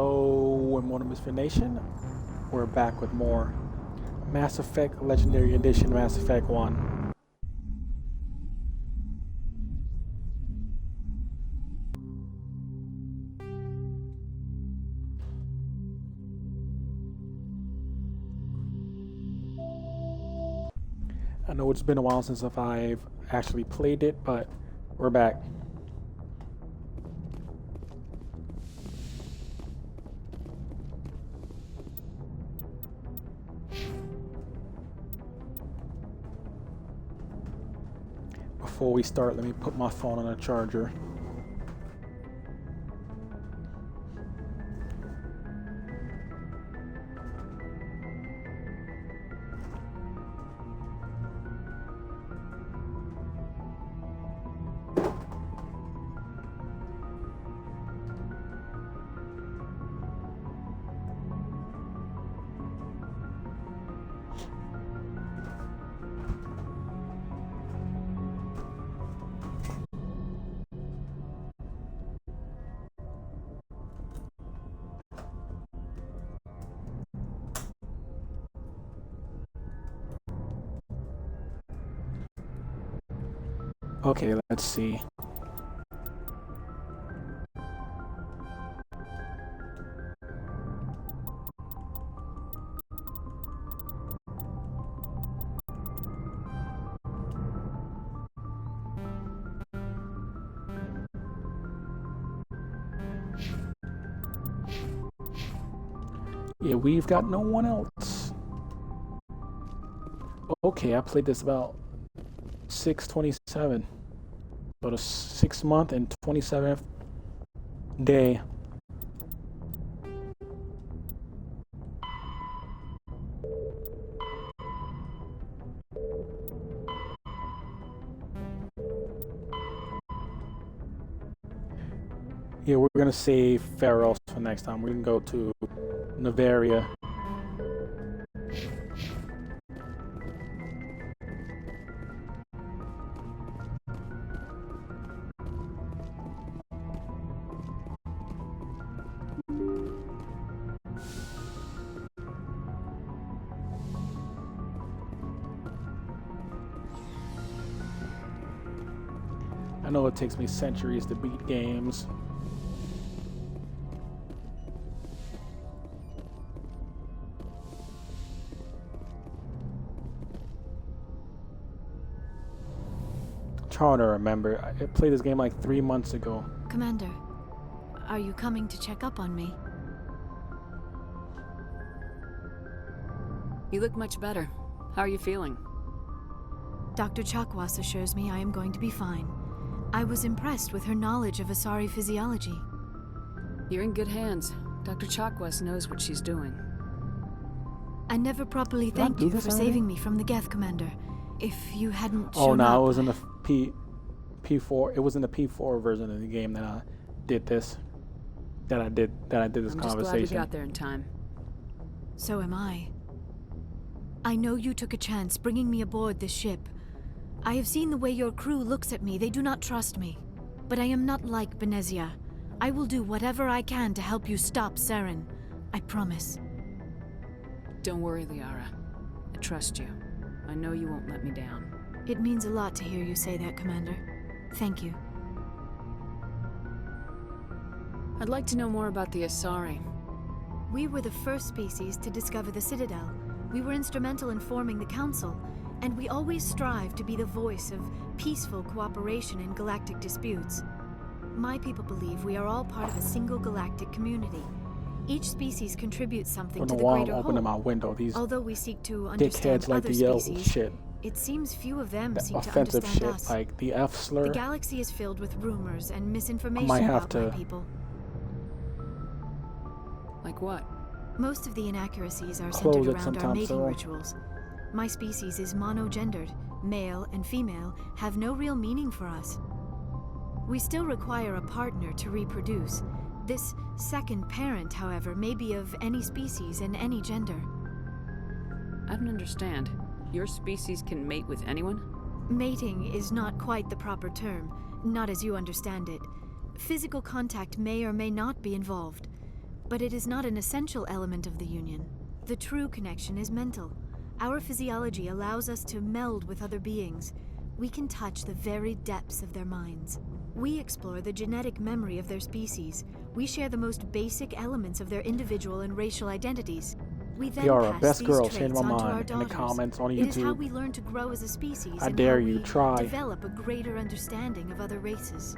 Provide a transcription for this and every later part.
Hello, Immortal-Misfit Nation. We're back with more Mass Effect Legendary Edition Mass Effect 1. I know it's been a while since I've actually played it, but we're back. Before we start, let me put my phone on a charger. Okay, let's see. Yeah, we've got no one else. Okay, I played this about 6/27. So the 6th month and 27th day. Yeah, we're gonna save Pharos for next time. We can go to Navaria. I know it takes me centuries to beat games. Trying to remember. I played this game like 3 months ago. Commander, are you coming to check up on me? You look much better. How are you feeling? Dr. Chakwas assures me I am going to be fine. I was impressed with her knowledge of Asari physiology. You're in good hands. Dr. Chakwas knows what she's doing. I never properly thanked you for saving me from the Geth, Commander. If you hadn't shown Oh no, up... it was in the P4. It was in the P4 version of the game that I did this. That I did this I'm conversation. just glad we got there in time. So am I. I know you took a chance bringing me aboard this ship. I have seen the way your crew looks at me. They do not trust me. But I am not like Benezia. I will do whatever I can to help you stop Saren. I promise. Don't worry, Liara. I trust you. I know you won't let me down. It means a lot to hear you say that, Commander. Thank you. I'd like to know more about the Asari. We were the first species to discover the Citadel. We were instrumental in forming the Council, and we always strive to be the voice of peaceful cooperation in galactic disputes. My people believe we are all part of a single galactic community. Each species contributes something to the greater whole. Opening my window, these although we seek to understand dickheads like other the yellow species, shit. it seems few of them The seem to offensive understand shit, us. like the F slur. The galaxy is filled with rumors and misinformation might have about to- my people. Like what? Most of the inaccuracies are Close centered it around our sometime mating soon. rituals. My species is monogendered. Male and female have no real meaning for us. We still require a partner to reproduce. This second parent, however, may be of any species and any gender. I don't understand. Your species can mate with anyone? Mating is not quite the proper term, not as you understand it. Physical contact may or may not be involved. But it is not an essential element of the union. The true connection is mental. Our physiology allows us to meld with other beings. We can touch the very depths of their minds. We explore the genetic memory of their species. We share the most basic elements of their individual and racial identities. We then Yara, pass best these girl, traits change my onto our mind in the daughters. comments on It is how YouTube. we learn to grow as a species I and dare how you, we try. develop a greater understanding of other races.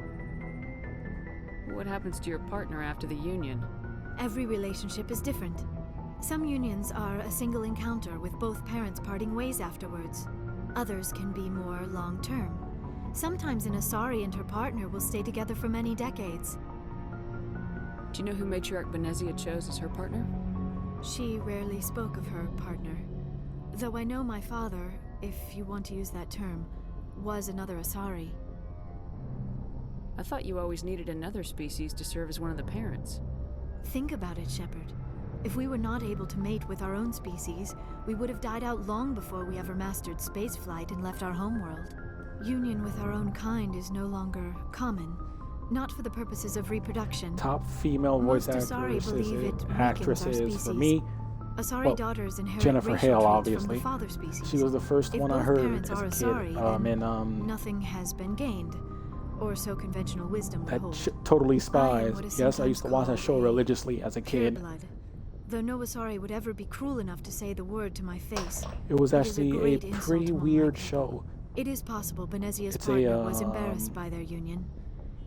What happens to your partner after the union? Every relationship is different. Some unions are a single encounter with both parents parting ways afterwards. Others can be more long-term. Sometimes an Asari and her partner will stay together for many decades. Do you know who Matriarch Benezia chose as her partner? She rarely spoke of her partner. Though I know my father, if you want to use that term, was another Asari. I thought you always needed another species to serve as one of the parents. Think about it, Shepard. If we were not able to mate with our own species, we would have died out long before we ever mastered spaceflight and left our homeworld. Union with our own kind is no longer common, not for the purposes of reproduction. Top female voice Most Asari believe it weakens our actresses for species. me. Asari Well, daughters inherit Jennifer racial Hale, traits obviously. from the father species. She was the first If one I both heard parents as are a Asari, kid. then nothing has been gained, or so conventional wisdom would That hold. Totally I am Spies. what is Yes, I used to watch that sometimes show called a religiously as a kid. Pureblood. Though no Asari would ever be cruel enough to say the word to my face. It was It is a actually a great insult pretty among my weird people. show. It is possible Benezia's It's partner was embarrassed by their union.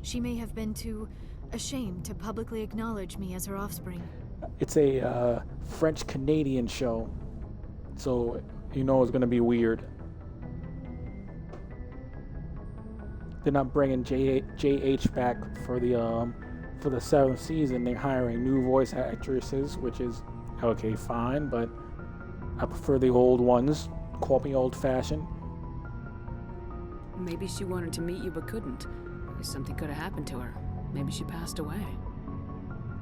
She may have been too ashamed to publicly acknowledge me as her offspring. It's a French-Canadian show, so you know it's gonna be weird. They're not bringing JH back for the 7th season. They're hiring new voice actresses, which is okay, fine, but I prefer the old ones. Call me old-fashioned. Maybe she wanted to meet you but couldn't, because something could have happened to her. Maybe she passed away.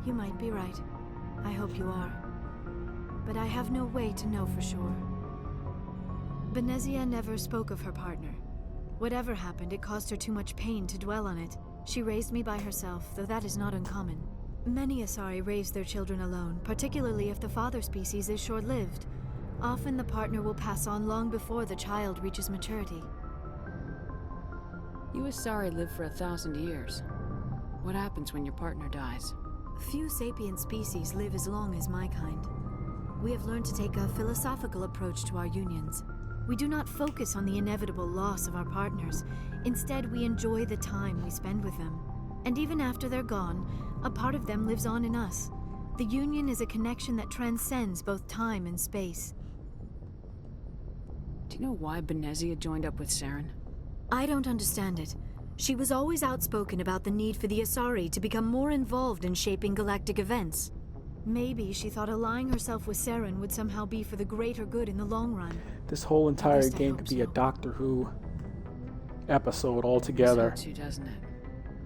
You might be right. I hope you are. But I have no way to know for sure. Benezia never spoke of her partner. Whatever happened, it caused her too much pain to dwell on it. She raised me by herself, though that is not uncommon. Many Asari raise their children alone, particularly if the father species is short-lived. Often the partner will pass on long before the child reaches maturity. You Asari live for 1,000 years. What happens when your partner dies? Few sapient species live as long as my kind. We have learned to take a philosophical approach to our unions. We do not focus on the inevitable loss of our partners. Instead, we enjoy the time we spend with them. And even after they're gone, a part of them lives on in us. The union is a connection that transcends both time and space. Do you know why Benezia joined up with Saren? I don't understand it. She was always outspoken about the need for the Asari to become more involved in shaping galactic events. Maybe she thought allying herself with Saren would somehow be for the greater good in the long run. This whole entire least I game hope could be a so. Doctor Who episode altogether. So too, doesn't it?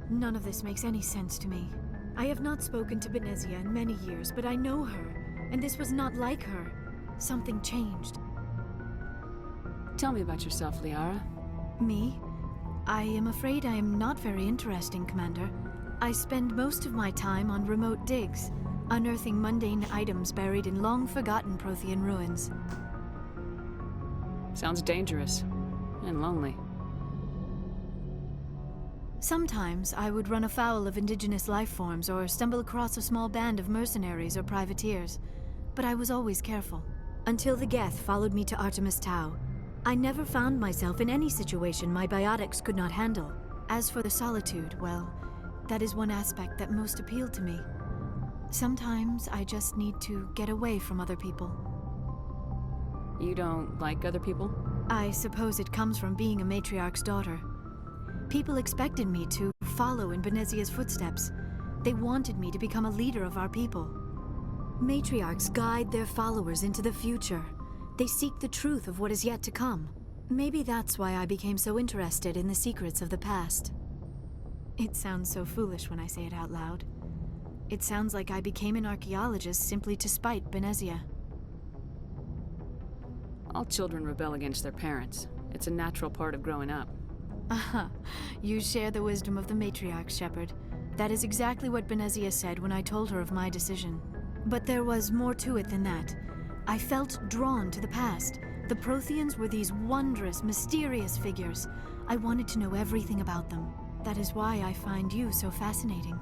None of this makes any sense to me. I have not spoken to Benezia in many years, but I know her, and this was not like her. Something changed. Tell me about yourself, Liara. Me? I am afraid I am not very interesting, Commander. I spend most of my time on remote digs, unearthing mundane items buried in long-forgotten Prothean ruins. Sounds dangerous. And lonely. Sometimes I would run afoul of indigenous life forms or stumble across a small band of mercenaries or privateers, but I was always careful. Until the Geth followed me to Artemis Tau, I never found myself in any situation my biotics could not handle. As for the solitude, well, that is one aspect that most appealed to me. Sometimes I just need to get away from other people. You don't like other people? I suppose it comes from being a matriarch's daughter. People expected me to follow in Benezia's footsteps. They wanted me to become a leader of our people. Matriarchs guide their followers into the future. They seek the truth of what is yet to come. Maybe that's why I became so interested in the secrets of the past. It sounds so foolish when I say it out loud. It sounds like I became an archaeologist simply to spite Benezia. All children rebel against their parents. It's a natural part of growing up. Aha, you share the wisdom of the matriarch, Shepard. That is exactly what Benezia said when I told her of my decision. But there was more to it than that. I felt drawn to the past. The Protheans were these wondrous, mysterious figures. I wanted to know everything about them. That is why I find you so fascinating.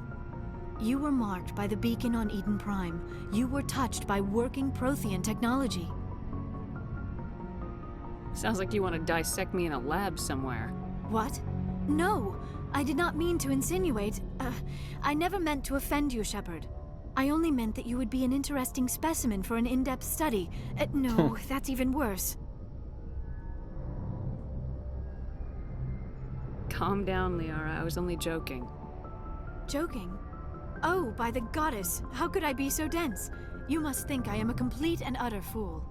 You were marked by the beacon on Eden Prime. You were touched by working Prothean technology. Sounds like you want to dissect me in a lab somewhere. What? No, I did not mean to insinuate. I never meant to offend you, Shepard. I only meant that you would be an interesting specimen for an in-depth study. No, that's even worse. Calm down, Liara. I was only joking. Joking? Oh, by the goddess, how could I be so dense? You must think I am a complete and utter fool.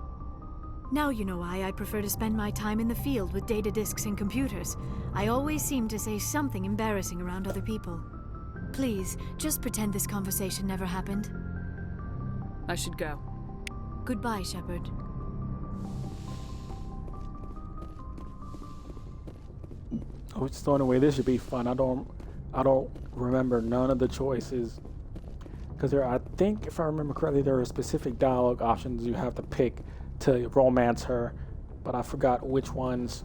Now you know why I prefer to spend my time in the field with data disks and computers. I always seem to say something embarrassing around other people. Please, just pretend this conversation never happened. I should go. Goodbye, Shepard. Oh, it's thrown away. This should be fun. I don't remember none of the choices. Because I think, if I remember correctly, there are specific dialogue options you have to pick to romance her, but I forgot which ones.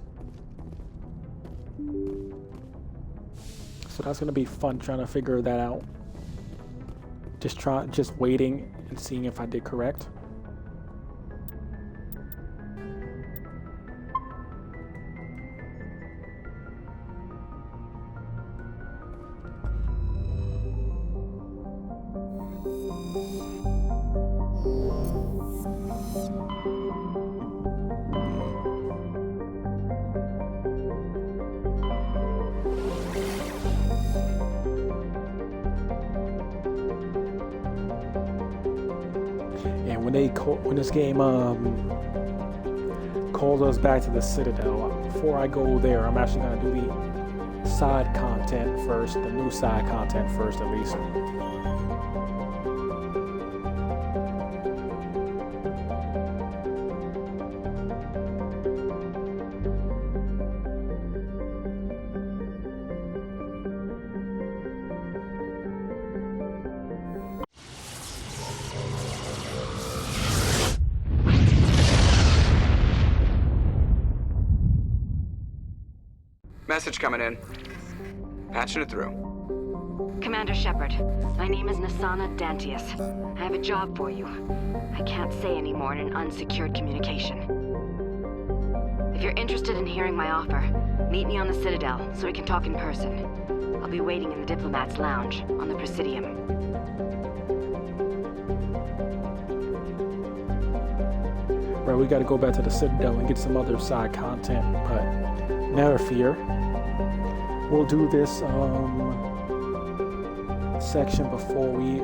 So that's gonna be fun trying to figure that out. Just waiting and seeing if I did correct. When this game calls us back to the Citadel, before I go there, I'm actually gonna do the side content first, the new side content first, at least. Message coming in. Patching it through. Commander Shepard, my name is Nasana Dantius. I have a job for you. I can't say any more in an unsecured communication. If you're interested in hearing my offer, meet me on the Citadel so we can talk in person. I'll be waiting in the Diplomat's Lounge on the Presidium. Right, we gotta go back to the Citadel and get some other side content, but never fear. We'll do this section before we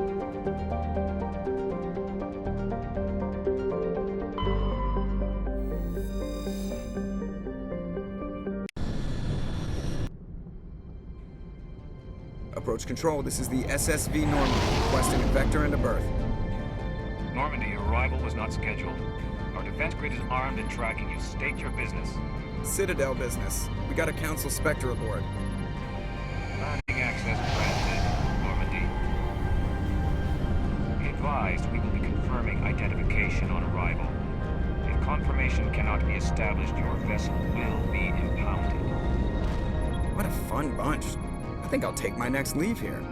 Approach control, this is the SSV Normandy, requesting a vector into berth. Normandy, your arrival was not scheduled. Our defense grid is armed and tracking you. State your business. Citadel business. We got a Council Spectre aboard. Landing access granted, Normandy. Be advised, we will be confirming identification on arrival. If confirmation cannot be established, your vessel will be impounded. What a fun bunch. I think I'll take my next leave here.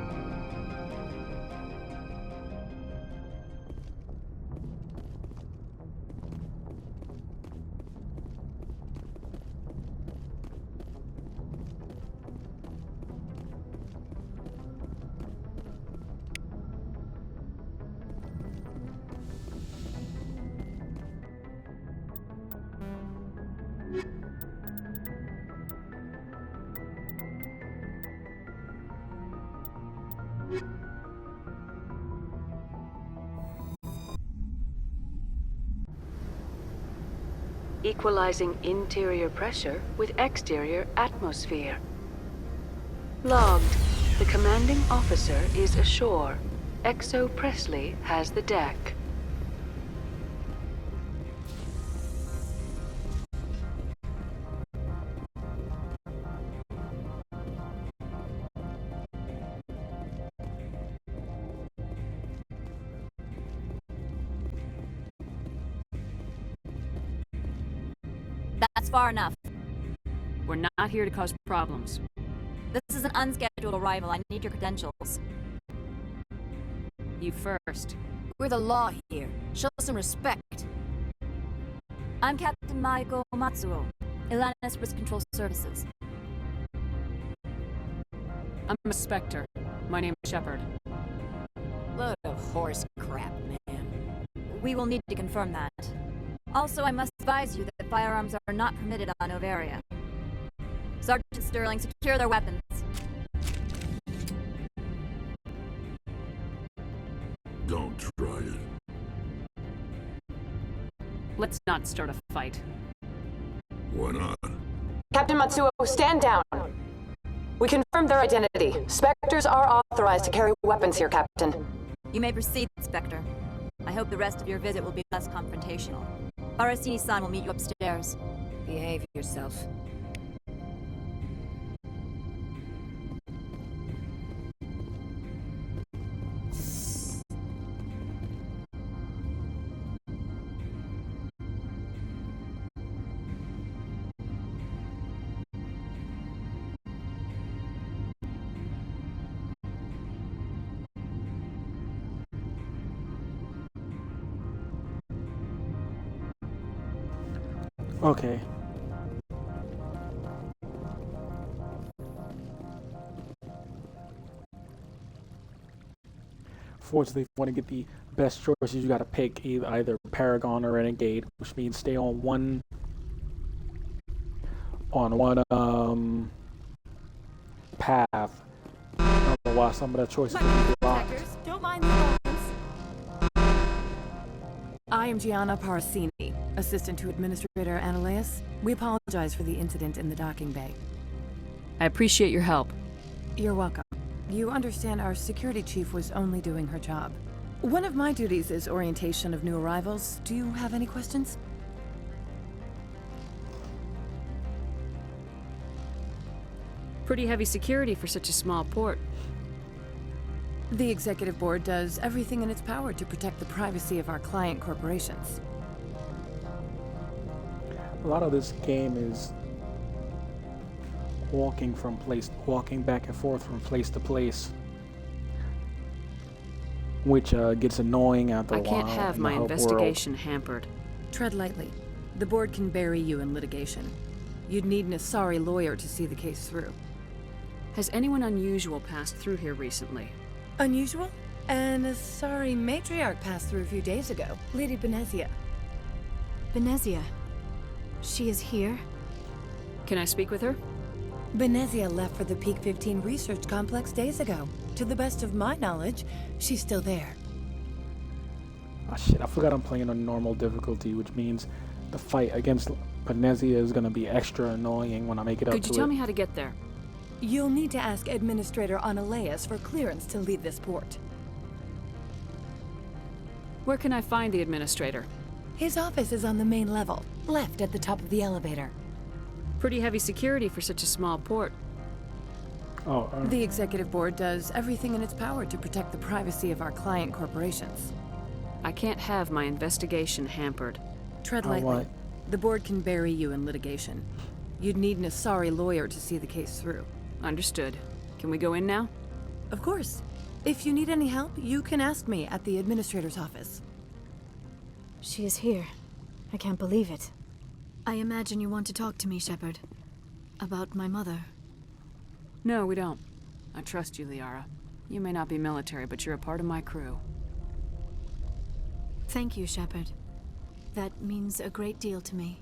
Equalizing interior pressure with exterior atmosphere. Logged. The commanding officer is ashore. Exo Presley has the deck. That's far enough. We're not here to cause problems. This is an unscheduled arrival. I need your credentials. You first. We're the law here. Show some respect. I'm Captain Maiko Matsuo, Atlantis Risk Control Services. I'm a Spectre. My name is Shepard. Load of horse crap, man. We will need to confirm that. Also, I must advise you that firearms are not permitted on Novaria. Sergeant Sterling, secure their weapons. Don't try it. Let's not start a fight. Why not? Captain Matsuo, stand down. We confirmed their identity. Spectres are authorized to carry weapons here, Captain. You may proceed, Spectre. I hope the rest of your visit will be less confrontational. Arasini-san will meet you upstairs. Behave yourself. Okay. Fortunately, if you want to get the best choices, you got to pick either Paragon or Renegade, which means stay on one path. Otherwise, some of the choices will be blocked. Don't mind the buttons. I am Gianna Parasini, assistant to Administrator Ananias. We apologize for the incident in the docking bay. I appreciate your help. You're welcome. You understand our security chief was only doing her job. One of my duties is orientation of new arrivals. Do you have any questions? Pretty heavy security for such a small port. The executive board does everything in its power to protect the privacy of our client corporations. A lot of this game is walking back and forth from place to place, which gets annoying after a I while. can't have in my the hub investigation hampered. Tread lightly. The board can bury you in litigation. You'd need an Asari lawyer to see the case through. Has anyone unusual passed through here recently? Unusual? An Asari matriarch passed through a few days ago. Lady Benezia. Benezia. She is here? Can I speak with her? Benezia left for the Peak 15 research complex days ago. To the best of my knowledge, she's still there. Oh shit, I forgot I'm playing on normal difficulty, which means the fight against Benezia is going to be extra annoying when I make it up to it. Could you tell me how to get there? You'll need to ask Administrator Ananias for clearance to leave this port. Where can I find the administrator? His office is on the main level, left at the top of the elevator. Pretty heavy security for such a small port. Oh, The executive board does everything in its power to protect the privacy of our client corporations. I can't have my investigation hampered. Tread Oh, lightly. what? The board can bury you in litigation. You'd need an Asari lawyer to see the case through. Understood. Can we go in now? Of course. If you need any help, you can ask me at the administrator's office. She is here. I can't believe it. I imagine you want to talk to me, Shepard. About my mother. No, we don't. I trust you, Liara. You may not be military, but you're a part of my crew. Thank you, Shepard. That means a great deal to me.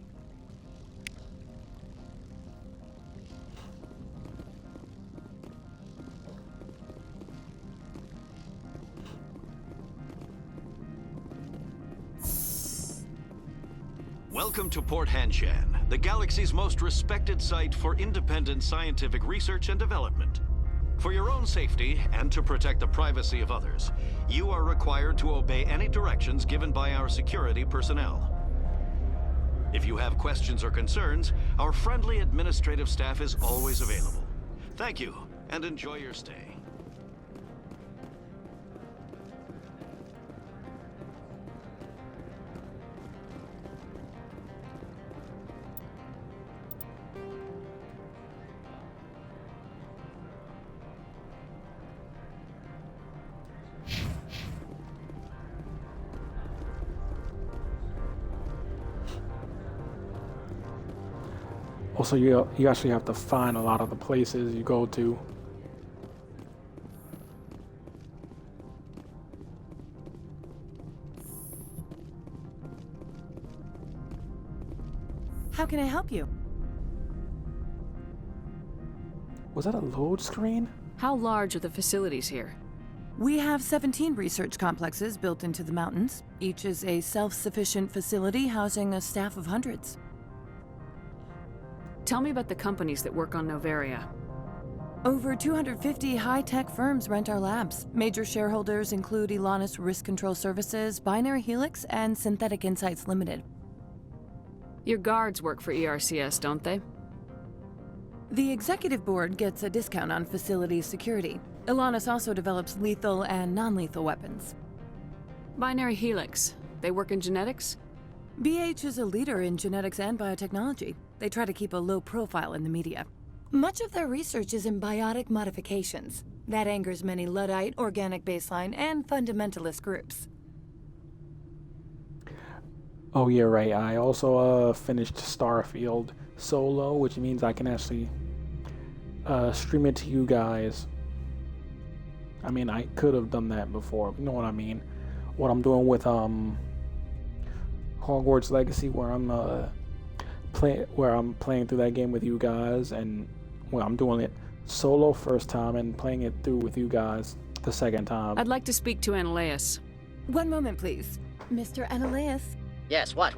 Welcome to Port Hanshan, the galaxy's most respected site for independent scientific research and development. For your own safety and to protect the privacy of others, you are required to obey any directions given by our security personnel. If you have questions or concerns, our friendly administrative staff is always available. Thank you, and enjoy your stay. Also, you actually have to find a lot of the places you go to. How can I help you? Was that a load screen? How large are the facilities here? We have 17 research complexes built into the mountains. Each is a self-sufficient facility housing a staff of hundreds. Tell me about the companies that work on Noveria. Over 250 high-tech firms rent our labs. Major shareholders include Elanis Risk Control Services, Binary Helix, and Synthetic Insights Limited. Your guards work for ERCS, don't they? The executive board gets a discount on facility security. Elanis also develops lethal and non-lethal weapons. Binary Helix. They work in genetics? BH is a leader in genetics and biotechnology. They try to keep a low profile in the media. Much of their research is in biotic modifications. That angers many Luddite, organic baseline, and fundamentalist groups. Oh yeah, right. I also finished Starfield solo, which means I can actually stream it to you guys. I mean, I could have done that before. You know what I mean? What I'm doing with Hogwarts Legacy, where I'm playing through that game with you guys, and well, I'm doing it solo first time and playing it through with you guys the second time. I'd like to speak to Ananias. One moment, please. Mr. Ananias? Yes, what?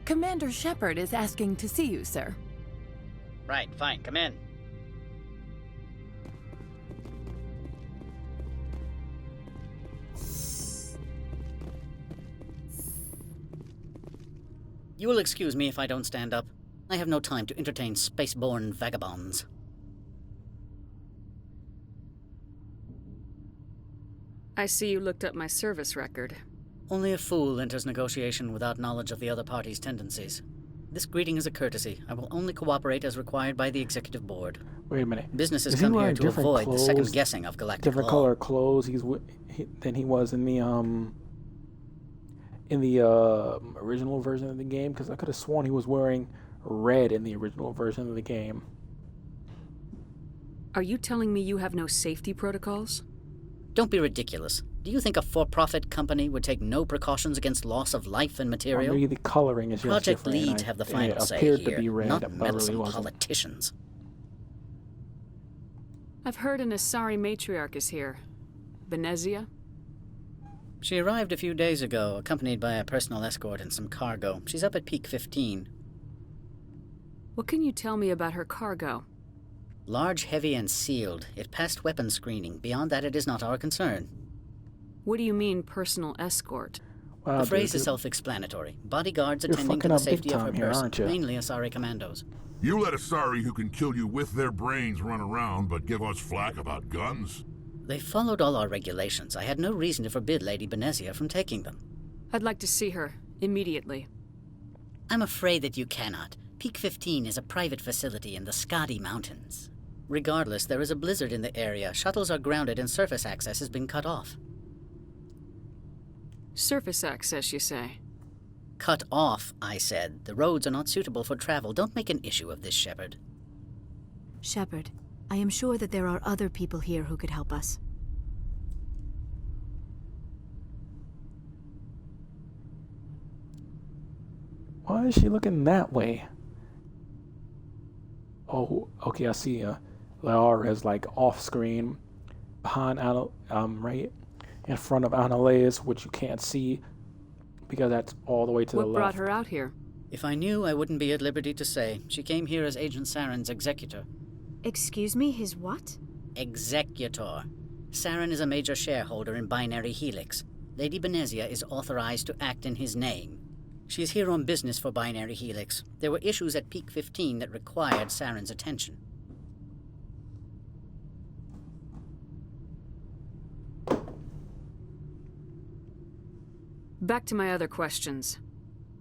Commander Shepard is asking to see you, sir. Right, fine, come in. You will excuse me if I don't stand up. I have no time to entertain spaceborne vagabonds. I see you looked up my service record. Only a fool enters negotiation without knowledge of the other party's tendencies. This greeting is a courtesy. I will only cooperate as required by the executive board. Wait a minute. Businesses come here to avoid the second guessing of galactic different law. color clothes than he was in the original version of the game, because I could have sworn he was wearing red in the original version of the game. Are you telling me you have no safety protocols? Don't be ridiculous. Do you think a for-profit company would take no precautions against loss of life and material? Or maybe the coloring is just Project different. leads have the final say appeared here, to be red, not but meddlesome really wasn't. politicians. I've heard an Asari matriarch is here. Benezia? She arrived a few days ago, accompanied by a personal escort and some cargo. She's up at Peak 15. What can you tell me about her cargo? Large, heavy, and sealed. It passed weapon screening. Beyond that, it is not our concern. What do you mean, personal escort? Wow, The phrase dude, is self-explanatory. Bodyguards you're attending to fucking the up big safety of her time here, person, aren't you? mainly Asari commandos. You let Asari who can kill you with their brains run around, but give us flack about guns? They followed all our regulations. I had no reason to forbid Lady Benezia from taking them. I'd like to see her, immediately. I'm afraid that you cannot. Peak 15 is a private facility in the Skadi Mountains. Regardless, there is a blizzard in the area. Shuttles are grounded and surface access has been cut off. Surface access, you say? Cut off, I said. The roads are not suitable for travel. Don't make an issue of this, Shepard. Shepard, I am sure that there are other people here who could help us. Why is she looking that way? Oh, okay, I see. Laura is like off screen, behind right in front of Annaleis, which you can't see because that's all the way to the left. What brought her out here? If I knew, I wouldn't be at liberty to say. She came here as Agent Saren's executor. Excuse me, his what? Executor. Saren is a major shareholder in Binary Helix. Lady Benezia is authorized to act in his name. She is here on business for Binary Helix. There were issues at Peak 15 that required Saren's attention. Back to my other questions.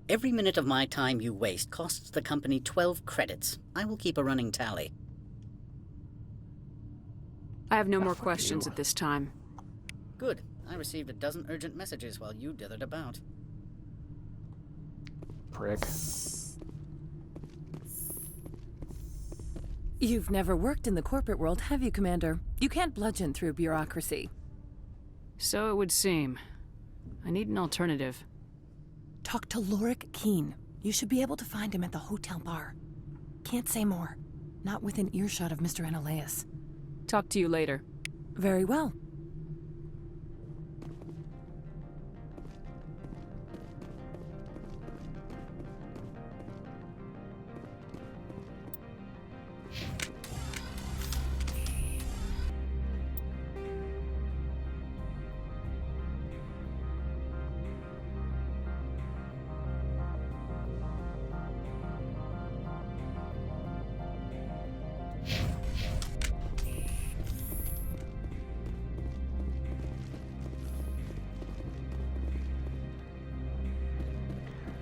Every minute of my time you waste costs the company 12 credits. I will keep a running tally. I have no more questions at this time. Good. I received a dozen urgent messages while you dithered about. Prick. You've never worked in the corporate world, have you, Commander? You can't bludgeon through bureaucracy. So it would seem. I need an alternative. Talk to Lorik Keene. You should be able to find him at the hotel bar. Can't say more. Not within earshot of Mr. Analaeus. Talk to you later. Very well.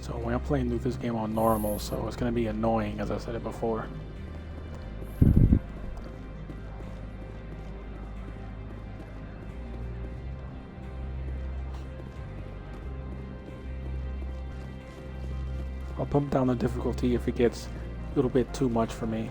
So we're playing through this game on normal, so it's going to be annoying, as I said it before. I'll pump down the difficulty if it gets a little bit too much for me.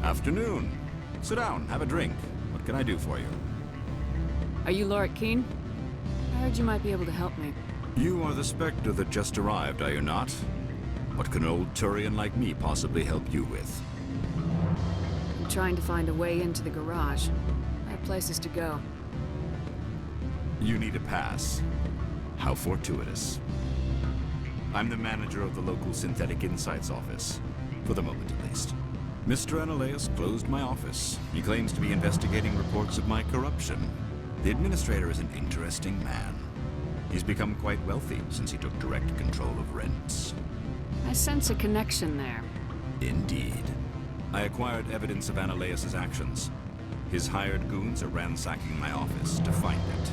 Afternoon. Sit down, have a drink. What can I do for you? Are you Lorik Keene? I heard you might be able to help me. You are the Spectre that just arrived, are you not? What can an old Turian like me possibly help you with? I'm trying to find a way into the garage. I have places to go. You need a pass. How fortuitous. I'm the manager of the local Synthetic Insights office. For the moment, at least. Mr. Analaeus closed my office. He claims to be investigating reports of my corruption. The administrator is an interesting man. He's become quite wealthy since he took direct control of rents. I sense a connection there. Indeed. I acquired evidence of Analaeus' actions. His hired goons are ransacking my office to find it.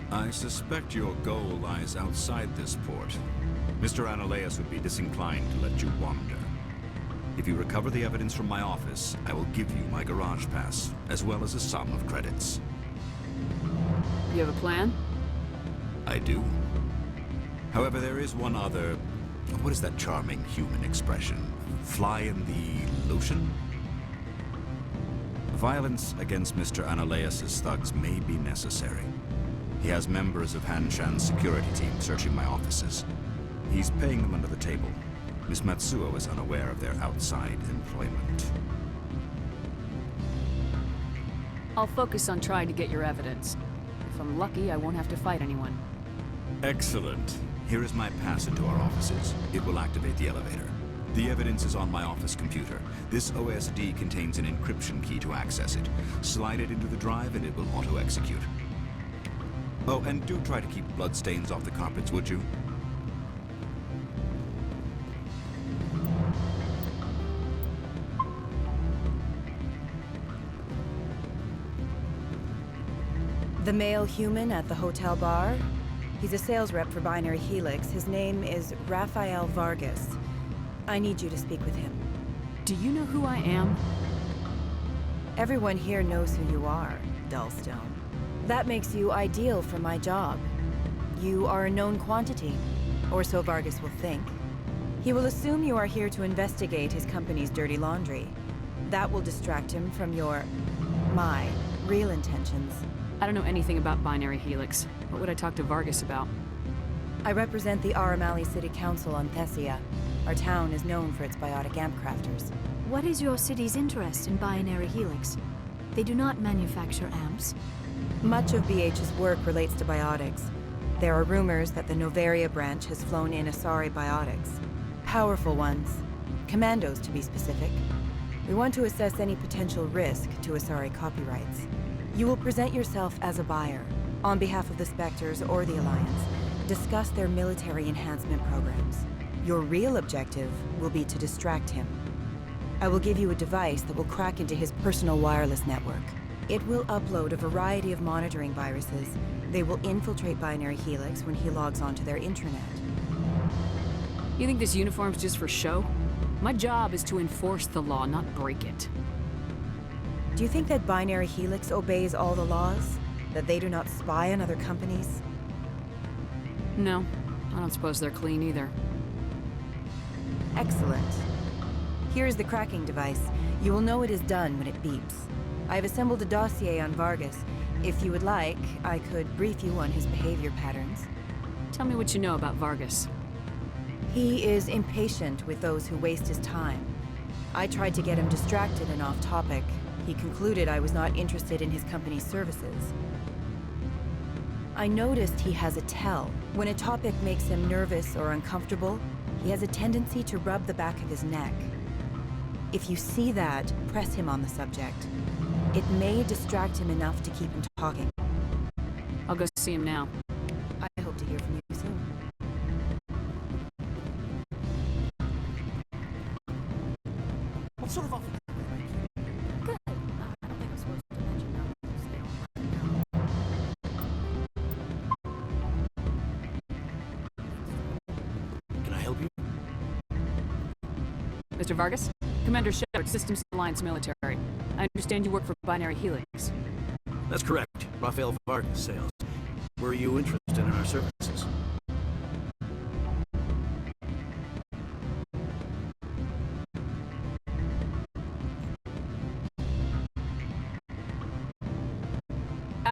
I suspect your goal lies outside this port. Mr. Analaeus would be disinclined to let you wander. If you recover the evidence from my office, I will give you my garage pass, as well as a sum of credits. You have a plan? I do. However, there is one other... What is that charming human expression? Fly in the lotion? Violence against Mr. Analaeus' thugs may be necessary. He has members of Hanshan's security team searching my offices. He's paying them under the table. Miss Matsuo is unaware of their outside employment. I'll focus on trying to get your evidence. If I'm lucky, I won't have to fight anyone. Excellent. Here is my pass into our offices. It will activate the elevator. The evidence is on my office computer. This OSD contains an encryption key to access it. Slide it into the drive and it will auto-execute. Oh, and do try to keep bloodstains off the carpets, would you? The male human at the hotel bar? He's a sales rep for Binary Helix. His name is Rafael Vargas. I need you to speak with him. Do you know who I am? Everyone here knows who you are, Dullstone. That makes you ideal for my job. You are a known quantity, or so Vargas will think. He will assume you are here to investigate his company's dirty laundry. That will distract him from my real intentions. I don't know anything about Binary Helix. What would I talk to Vargas about? I represent the Aramali City Council on Thessia. Our town is known for its biotic amp crafters. What is your city's interest in Binary Helix? They do not manufacture amps. Much of BH's work relates to biotics. There are rumors that the Novaria branch has flown in Asari biotics. Powerful ones. Commandos, to be specific. We want to assess any potential risk to Asari copyrights. You will present yourself as a buyer, on behalf of the Spectres or the Alliance, discuss their military enhancement programs. Your real objective will be to distract him. I will give you a device that will crack into his personal wireless network. It will upload a variety of monitoring viruses. They will infiltrate Binary Helix when he logs onto their intranet. You think this uniform's just for show? My job is to enforce the law, not break it. Do you think that Binary Helix obeys all the laws? That they do not spy on other companies? No, I don't suppose they're clean either. Excellent. Here's the cracking device. You will know it is done when it beeps. I have assembled a dossier on Vargas. If you would like, I could brief you on his behavior patterns. Tell me what you know about Vargas. He is impatient with those who waste his time. I tried to get him distracted and off topic. He concluded I was not interested in his company's services. I noticed he has a tell. When a topic makes him nervous or uncomfortable, he has a tendency to rub the back of his neck. If you see that, press him on the subject. It may distract him enough to keep him talking. I'll go see him now. I hope to hear from you soon. What sort of offer did they make you? Good. I don't think I'm supposed to mention numbers. Can I help you? Mr. Vargas? Commander Shepard, Systems Alliance Military. I understand you work for Binary Helix. That's correct. Rafael Vargas, sales. Were you interested in our services?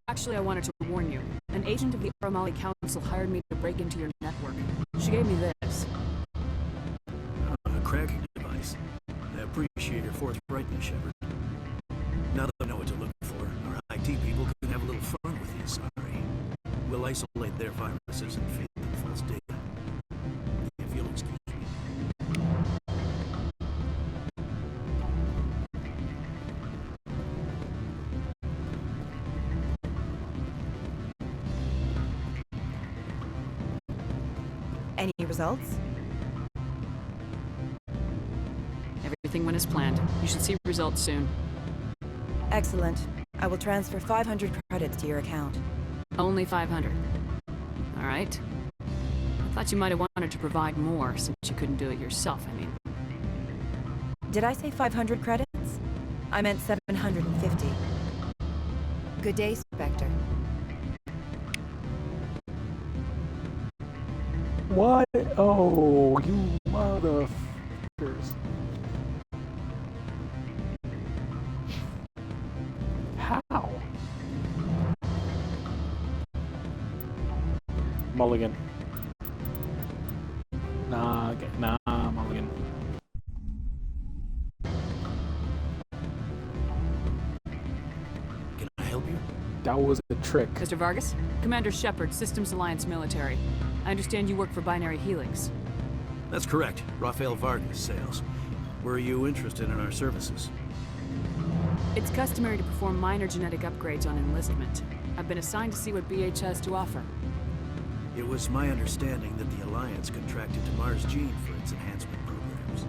Actually, I wanted to warn you. An agent of the Aramali Council hired me to break into your network. She gave me this. A cracking device. I appreciate your forthrightness, Shepard. Now that I know what to look for, our IT people can have a little fun with the Asari. We'll isolate their viruses and feed them false data. If you'll excuse me. Any results? Everything went as planned. You should see results soon. Excellent. I will transfer 500 credits to your account. Only 500. All right. I thought you might have wanted to provide more since you couldn't do it yourself, I mean. Did I say 500 credits? I meant 750. Good day, Spectre. What? Oh, you motherfuckers. How? Mulligan. Nah, Mulligan. Can I help you? That was a trick. Mr. Vargas? Commander Shepard, Systems Alliance Military. I understand you work for Binary Helix. That's correct. Rafael Vargas, sales. Were you interested in our services? It's customary to perform minor genetic upgrades on enlistment. I've been assigned to see what BH has to offer. It was my understanding that the Alliance contracted to Mars Gene for its enhancement programs.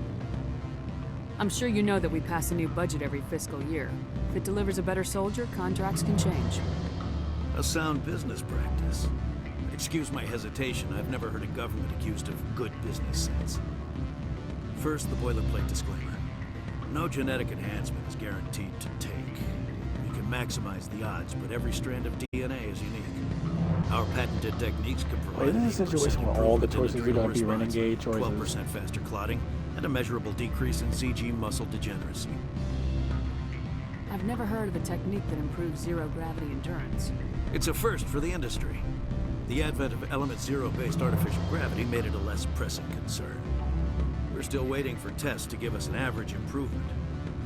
I'm sure you know that we pass a new budget every fiscal year. If it delivers a better soldier, contracts can change. A sound business practice. Excuse my hesitation, I've never heard a government accused of good business sense. First, the boilerplate disclaimer. No genetic enhancement is guaranteed to take. We can maximize the odds, but every strand of DNA is unique. Our patented techniques can provide Wait, this is a situation where all the choices are going to be renegade choices. 12% faster clotting, and a measurable decrease in CG muscle degeneracy. I've never heard of a technique that improves zero-gravity endurance. It's a first for the industry. The advent of Element Zero-based artificial gravity made it a less pressing concern. We're still waiting for tests to give us an average improvement.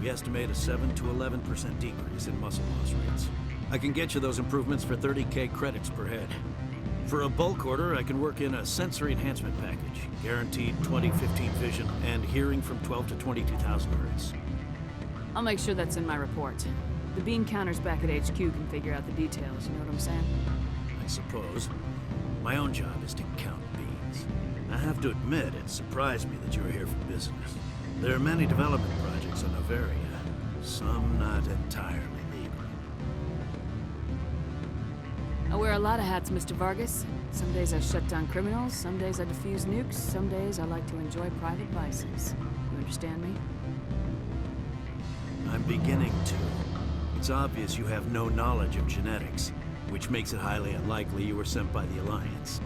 We estimate a 7 to 11% decrease in muscle loss rates. I can get you those improvements for 30K credits per head. For a bulk order, I can work in a sensory enhancement package, guaranteed 20/15 vision, and hearing from 12 to 22,000 hertz. I'll make sure that's in my report. The bean counters back at HQ can figure out the details, you know what I'm saying? I suppose. My own job is to count beans. I have to admit, it surprised me that you were here for business. There are many development projects on Noveria, some not entirely legal. I wear a lot of hats, Mr. Vargas. Some days I shut down criminals, some days I defuse nukes, some days I like to enjoy private vices. You understand me? I'm beginning to. It's obvious you have no knowledge of genetics, which makes it highly unlikely you were sent by the Alliance.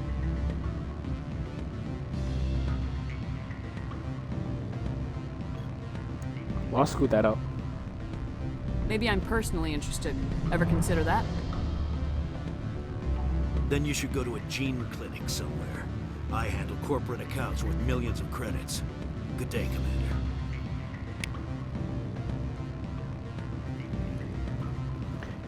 Well, I'll scoot that up. Maybe I'm personally interested. Ever consider that? Then you should go to a gene clinic somewhere. I handle corporate accounts worth millions of credits. Good day, Commander.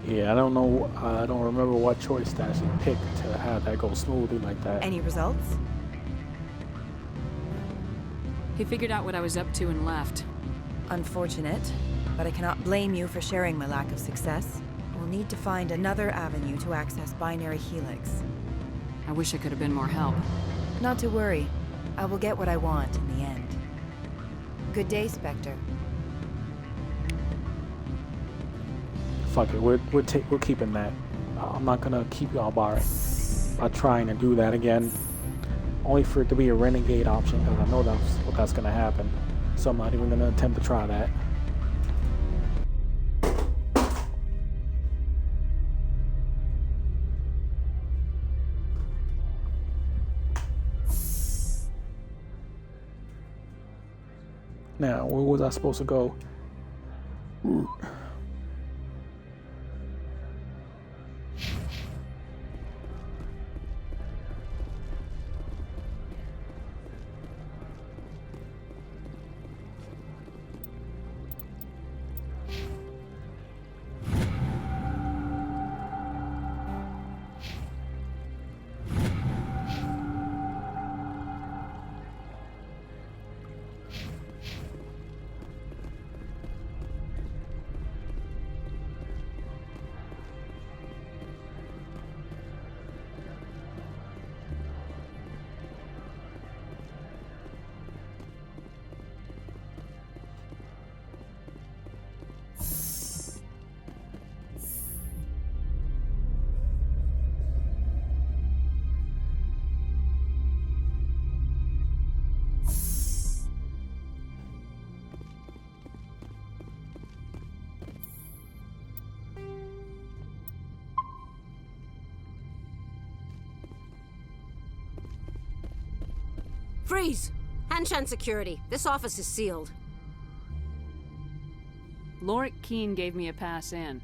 Yeah, I don't know. I don't remember what choice to actually pick to have that go smoothly like that. Any results? He figured out what I was up to and left. Unfortunate, but I cannot blame you for sharing my lack of success. We'll need to find another avenue to access Binary Helix. I wish I could have been more help. Not to worry. I will get what I want in the end. Good day, Spectre. Fuck it, we're keeping that. I'm not gonna keep y'all by trying to do that again. Only for it to be a renegade option, because I know that's gonna happen. So I'm not even gonna attempt to try that. Now, where was I supposed to go? Freeze! Hanshan security. This office is sealed. Lorik Keene gave me a pass in.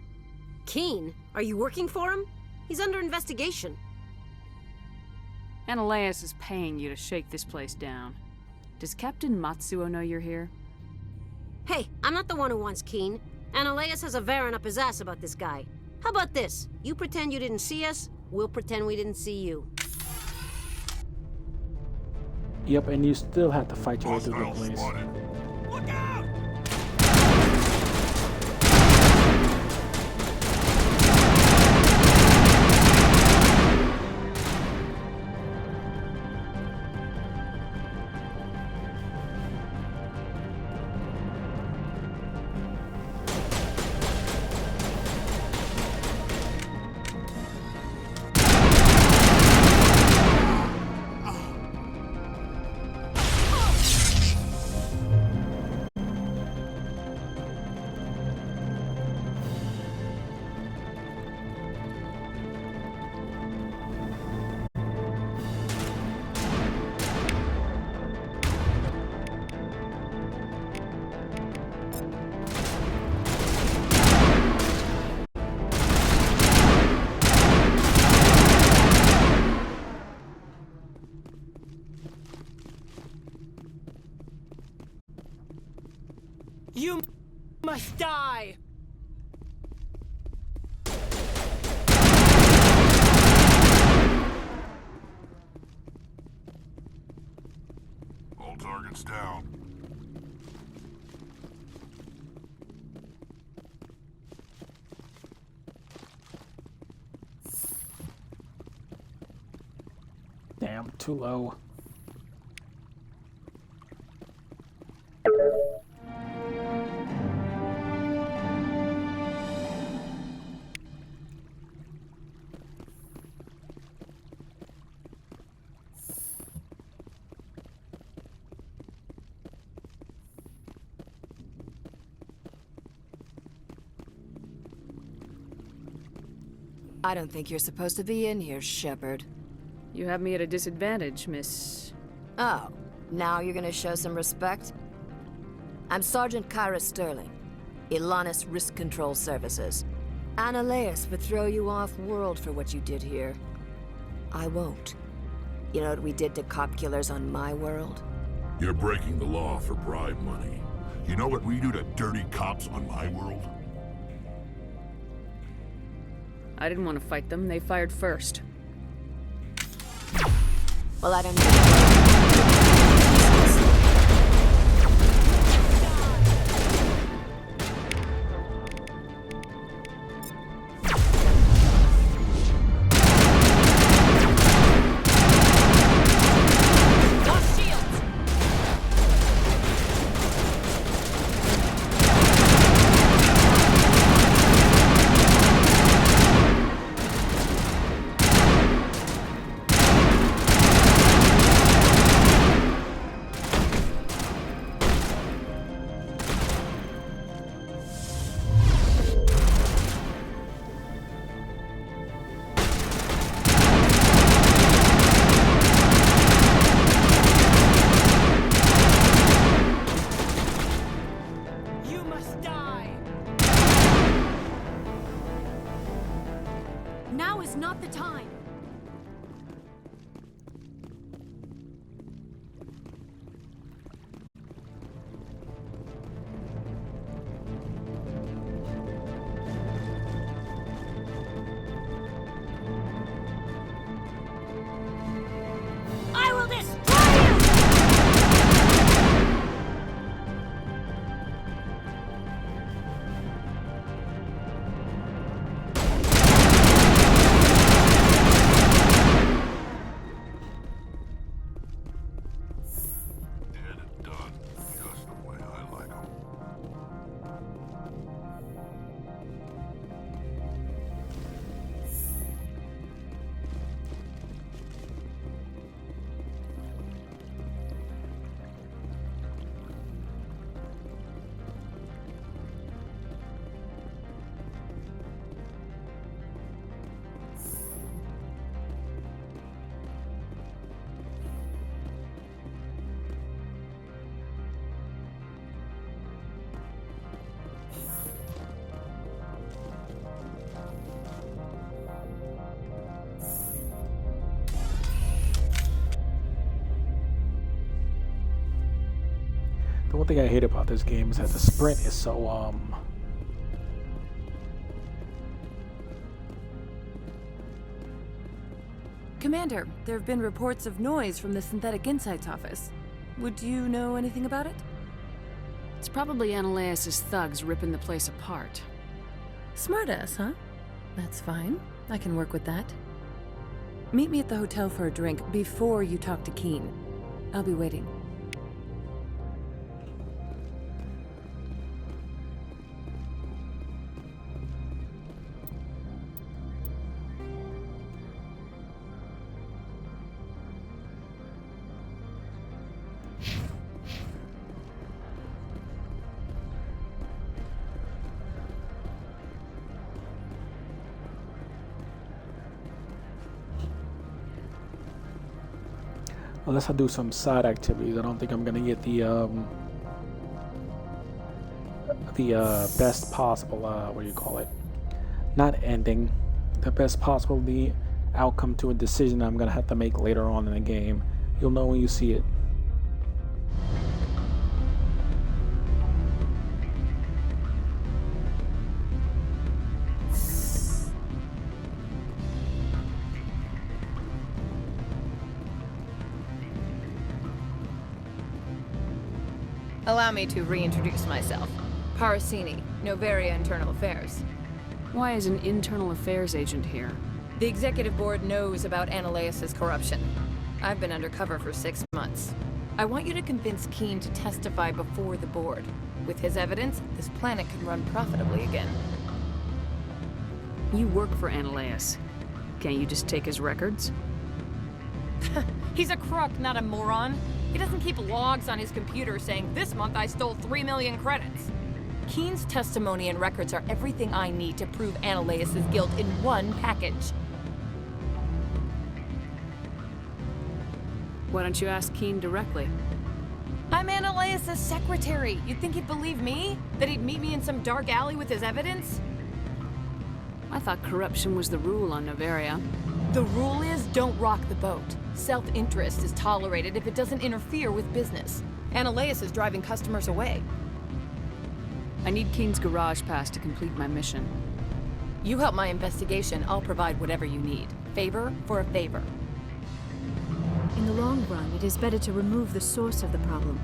Keene? Are you working for him? He's under investigation. Ananias is paying you to shake this place down. Does Captain Matsuo know you're here? Hey, I'm not the one who wants Keene. Ananias has a Varen up his ass about this guy. How about this? You pretend you didn't see us, we'll pretend we didn't see you. Yep, and you still have to fight your way through the place. Look out! You must die! All targets down. Damn, too low. I don't think you're supposed to be in here, Shepard. You have me at a disadvantage, Miss... Oh, now you're gonna show some respect? I'm Sergeant Kyra Sterling, Ilanis Risk Control Services. Annaleus would throw you off-world for what you did here. I won't. You know what we did to cop killers on my world? You're breaking the law for bribe money. You know what we do to dirty cops on my world? I didn't want to fight them. They fired first. Well, I don't know. Now is not the time. I will destroy you! The one thing I hate about this game is that the sprint is so, Commander, there have been reports of noise from the Synthetic Insights office. Would you know anything about it? It's probably Annaleus' thugs ripping the place apart. Smartass, huh? That's fine. I can work with that. Meet me at the hotel for a drink before you talk to Keen. I'll be waiting. Unless I do some side activities, I don't think I'm gonna get the best possible, what do you call it? Not ending, the best possible the outcome to a decision I'm gonna have to make later on in the game. You'll know when you see it. Allow me to reintroduce myself. Parasini, Novaria Internal Affairs. Why is an internal affairs agent here? The executive board knows about Annaleus' corruption. I've been undercover for 6 months. I want you to convince Keen to testify before the board. With his evidence, this planet can run profitably again. You work for Analeus. Can't you just take his records? He's a crook, not a moron. He doesn't keep logs on his computer saying, "This month I stole 3 million credits." Keen's testimony and records are everything I need to prove Analeus' guilt in one package. Why don't you ask Keen directly? I'm Analeus' secretary. You'd think he'd believe me? That he'd meet me in some dark alley with his evidence? I thought corruption was the rule on Noveria. The rule is, don't rock the boat. Self-interest is tolerated if it doesn't interfere with business. Analeus is driving customers away. I need Keen's garage pass to complete my mission. You help my investigation, I'll provide whatever you need. Favor for a favor. In the long run, it is better to remove the source of the problem.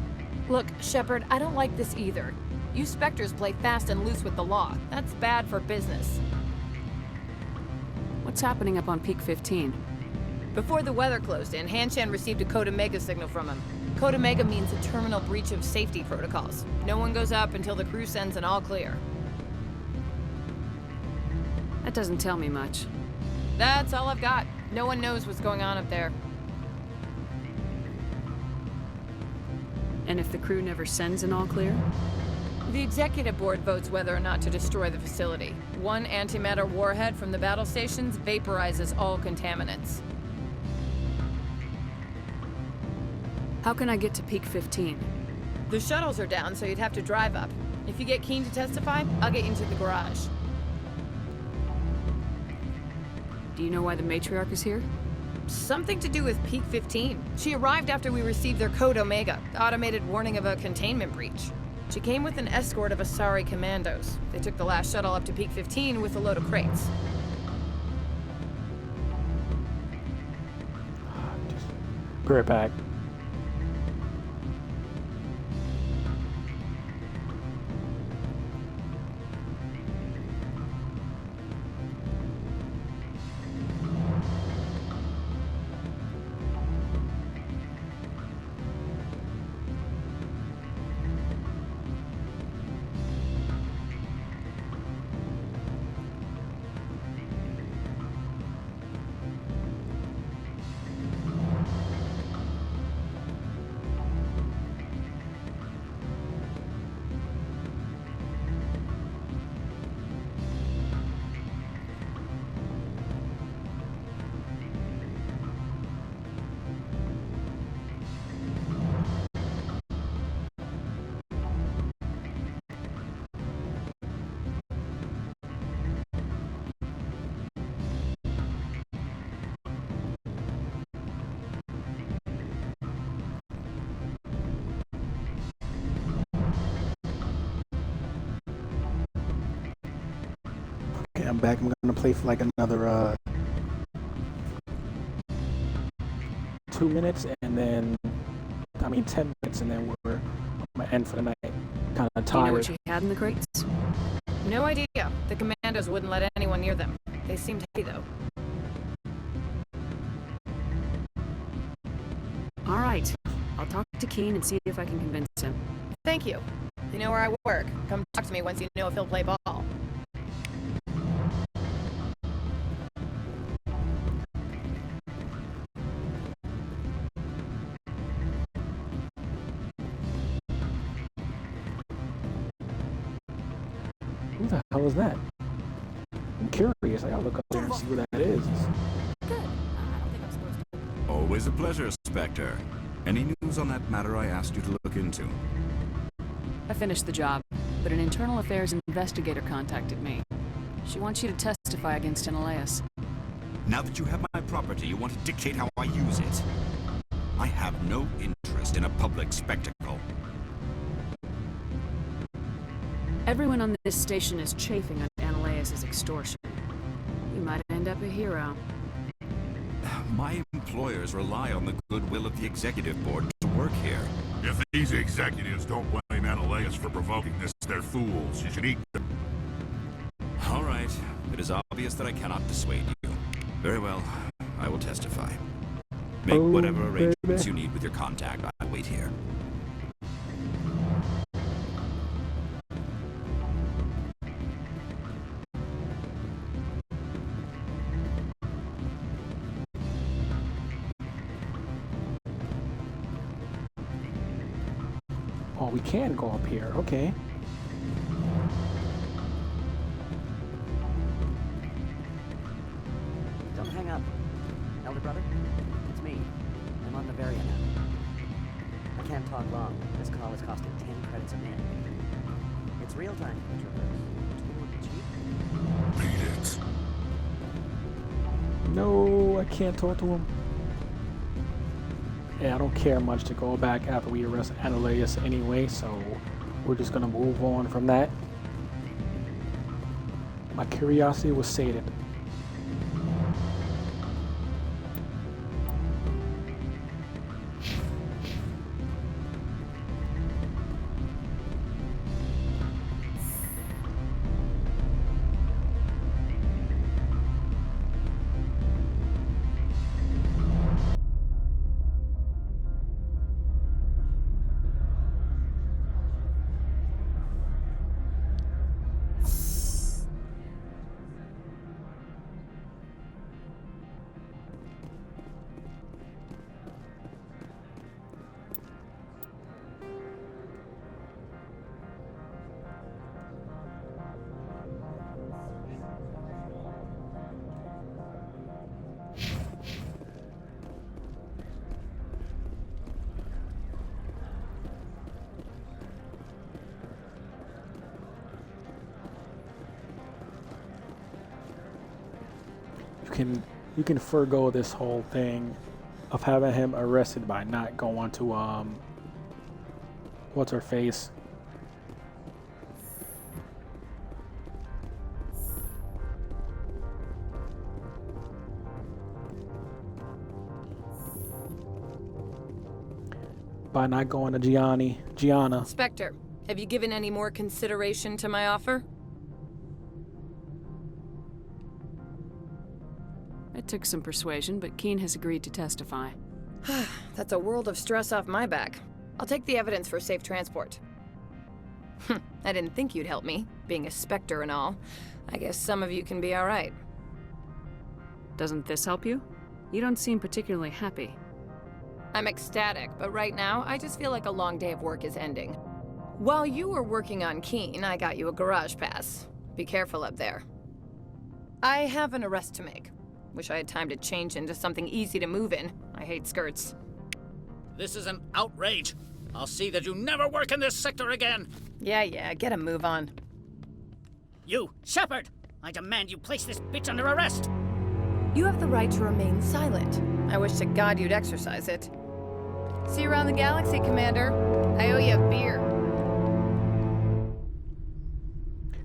Look, Shepard, I don't like this either. You Spectres play fast and loose with the law. That's bad for business. What's happening up on Peak 15? Before the weather closed in, Hanshan received a Code Omega signal from him. Code Omega means a terminal breach of safety protocols. No one goes up until the crew sends an all clear. That doesn't tell me much. That's all I've got. No one knows what's going on up there. And if the crew never sends an all clear? The executive board votes whether or not to destroy the facility. One antimatter warhead from the battle stations vaporizes all contaminants. How can I get to Peak 15? The shuttles are down, so you'd have to drive up. If you get Keen to testify, I'll get you into the garage. Do you know why the matriarch is here? Something to do with Peak 15. She arrived after we received their Code Omega, the automated warning of a containment breach. She came with an escort of Asari commandos. They took the last shuttle up to Peak 15 with a load of crates. Be right back. Okay, I'm back. I'm gonna play for like another 2 minutes, and then 10 minutes, and then I'm gonna end for the night. Kind of tired. Do you know what you had in the crates? No idea. The commandos wouldn't let anyone near them. They seemed heavy, though. All right. I'll talk to Keen and see if I can convince him. Thank you. You know where I work. Come talk to me once you know if he'll play ball. Who the hell is that? I'm curious. I gotta look up there and see who that is. Always a pleasure, Spectre. Any news on that matter I asked you to look into? I finished the job, but an internal affairs investigator contacted me. She wants you to testify against Analeus. Now that you have my property, you want to dictate how I use it. I have no interest in a public spectacle. Everyone on this station is chafing on Analeus' extortion. You might end up a hero. My employers rely on the goodwill of the executive board to work here. If these executives don't blame Analeus for provoking this, they're fools. You should eat them. All right. It is obvious that I cannot dissuade you. Very well. I will testify. Make Oh, whatever arrangements baby. you need with your contact. I'll wait here. Oh, we can go up here. Okay. Don't hang up. Elder brother, it's me. I'm on Bavaria now. I can't talk long. This call is costing 10 credits a minute. It's real time, introverts. Beat it. No, I can't talk to him. Yeah, I don't care much to go back after we arrest Annaleus anyway, so we're just gonna move on from that. My curiosity was sated. You can forego this whole thing of having him arrested by not going to what's her face? By not going to Gianna. Spectre, have you given any more consideration to my offer? It took some persuasion, but Keen has agreed to testify. That's a world of stress off my back. I'll take the evidence for safe transport. I didn't think you'd help me, being a Spectre and all. I guess some of you can be alright. Doesn't this help you? You don't seem particularly happy. I'm ecstatic, but right now, I just feel like a long day of work is ending. While you were working on Keen, I got you a garage pass. Be careful up there. I have an arrest to make. Wish I had time to change into something easy to move in. I hate skirts. This is an outrage. I'll see that you never work in this sector again. Yeah, get a move on. You, Shepard! I demand you place this bitch under arrest! You have the right to remain silent. I wish to God you'd exercise it. See you around the galaxy, Commander. I owe you a beer.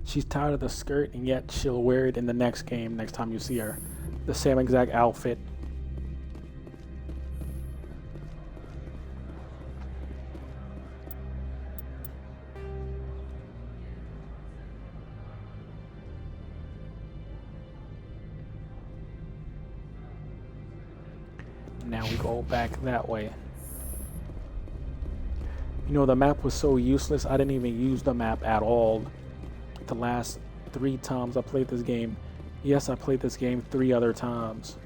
She's tired of the skirt, and yet she'll wear it in the next game, next time you see her. The same exact outfit. Now we go back that way. You know, the map was so useless, I didn't even use the map at all the last 3 times I played this game. Yes, I played this game 3 other times.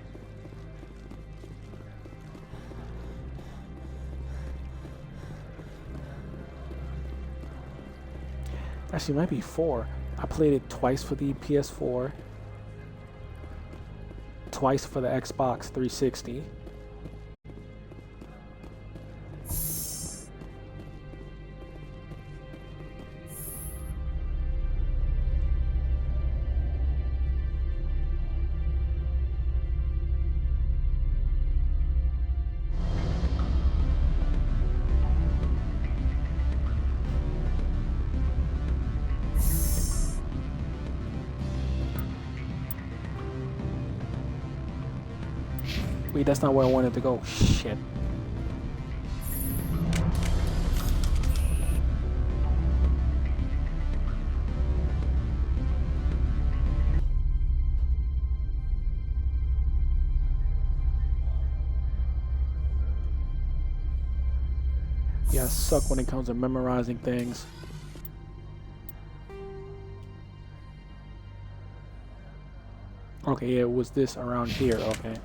Actually, it might be 4. I played it twice for the PS4, twice for the Xbox 360. Wait, that's not where I wanted to go. Shit. Yeah, I suck when it comes to memorizing things. Okay, yeah, it was this around here, okay.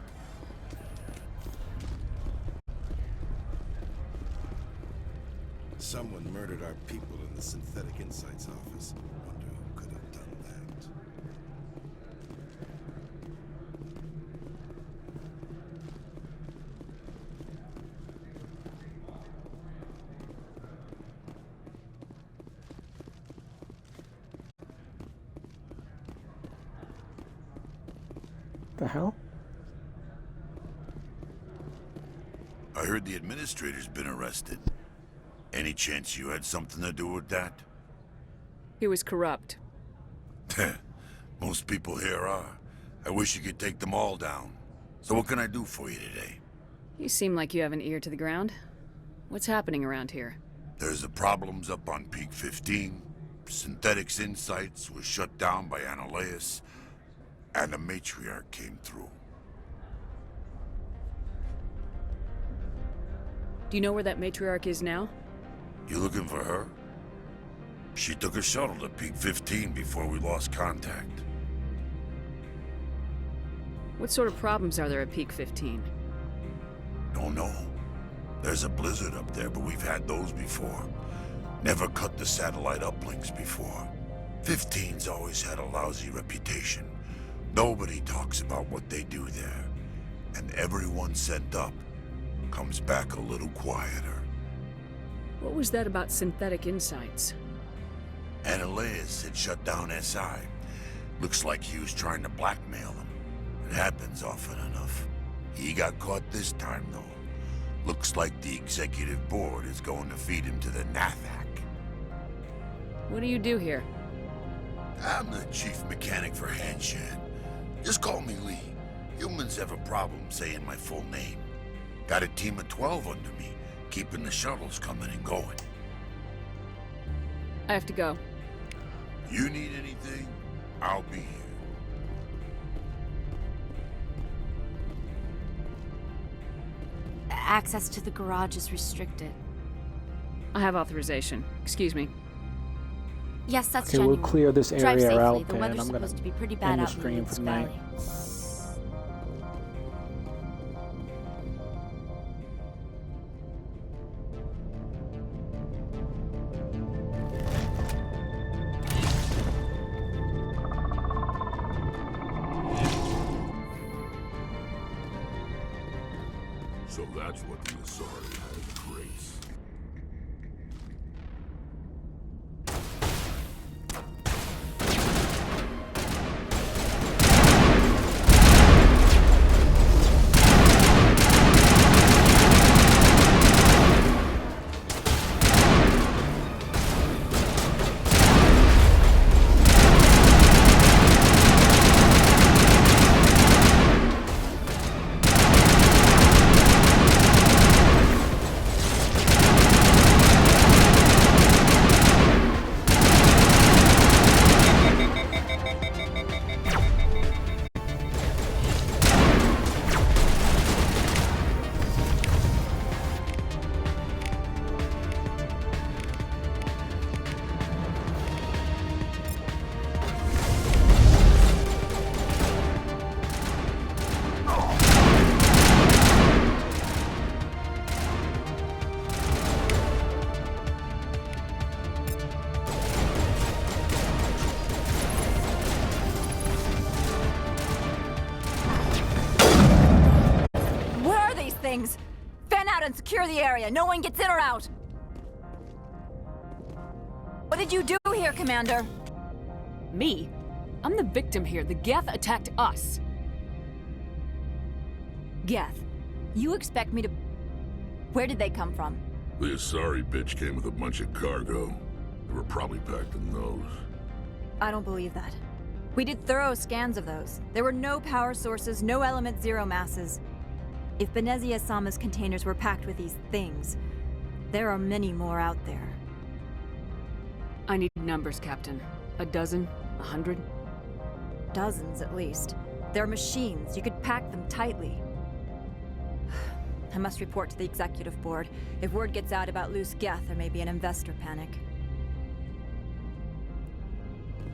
Someone murdered our people in the Synthetic Insights office. Wonder who could have done that. The hell? I heard the administrator's been arrested. Any chance you had something to do with that? He was corrupt. Most people here are. I wish you could take them all down. So what can I do for you today? You seem like you have an ear to the ground. What's happening around here? There's the problems up on Peak 15. Synthetics Insights was shut down by Analeus. And the matriarch came through. Do you know where that matriarch is now? You looking for her? She took a shuttle to Peak 15 before we lost contact. What sort of problems are there at Peak 15? Don't know. There's a blizzard up there, but we've had those before. Never cut the satellite uplinks before. 15's always had a lousy reputation. Nobody talks about what they do there. And everyone sent up comes back a little quieter. What was that about Synthetic Insights? Analeus had shut down SI. Looks like he was trying to blackmail them. It happens often enough. He got caught this time, though. Looks like the executive board is going to feed him to the Nathak. What do you do here? I'm the chief mechanic for Hanshan. Just call me Lee. Humans have a problem saying my full name. Got a team of 12 under me, keeping the shuttles coming and going. I have to go. You need anything? I'll be here. Access to the garage is restricted. I have authorization. Excuse me. Yes, that's okay, genuine. we'll clear this Drive area safely. out, The and weather's I'm gonna supposed to be pretty bad end the out in the stream for Woods tonight. Valley. So that's what the Asari had in grace. Things. Fan out and secure the area. No one gets in or out. What did you do here, Commander? Me? I'm the victim here. The Geth attacked us. Geth, you expect me to... Where did they come from? The Asari bitch came with a bunch of cargo. They were probably packed in those. I don't believe that. We did thorough scans of those. There were no power sources, no element zero masses. If Benezia-sama's containers were packed with these things, there are many more out there. I need numbers, Captain. A dozen? 100? Dozens, at least. They're machines. You could pack them tightly. I must report to the executive board. If word gets out about loose Geth, there may be an investor panic.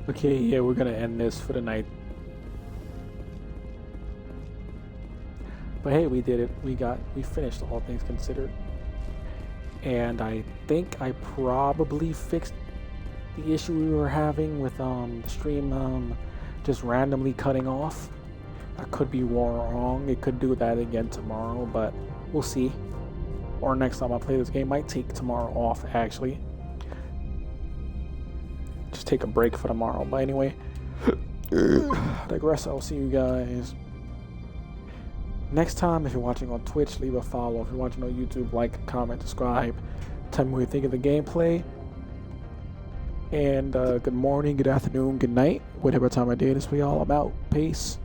Okay, yeah, we're gonna end this for the night. But hey, we did it. We finished, all things considered. And I think I probably fixed the issue we were having with the stream just randomly cutting off. I could be wrong. It could do that again tomorrow, but we'll see. Or next time I play this game, might take tomorrow off actually. Just take a break for tomorrow. But anyway, I digress. I'll see you guys next time. If you're watching on Twitch, leave a follow. If you're watching on YouTube, like, comment, subscribe. Tell me what you think of the gameplay. And good morning, good afternoon, good night, whatever time of day it is for y'all. I'm out. Peace.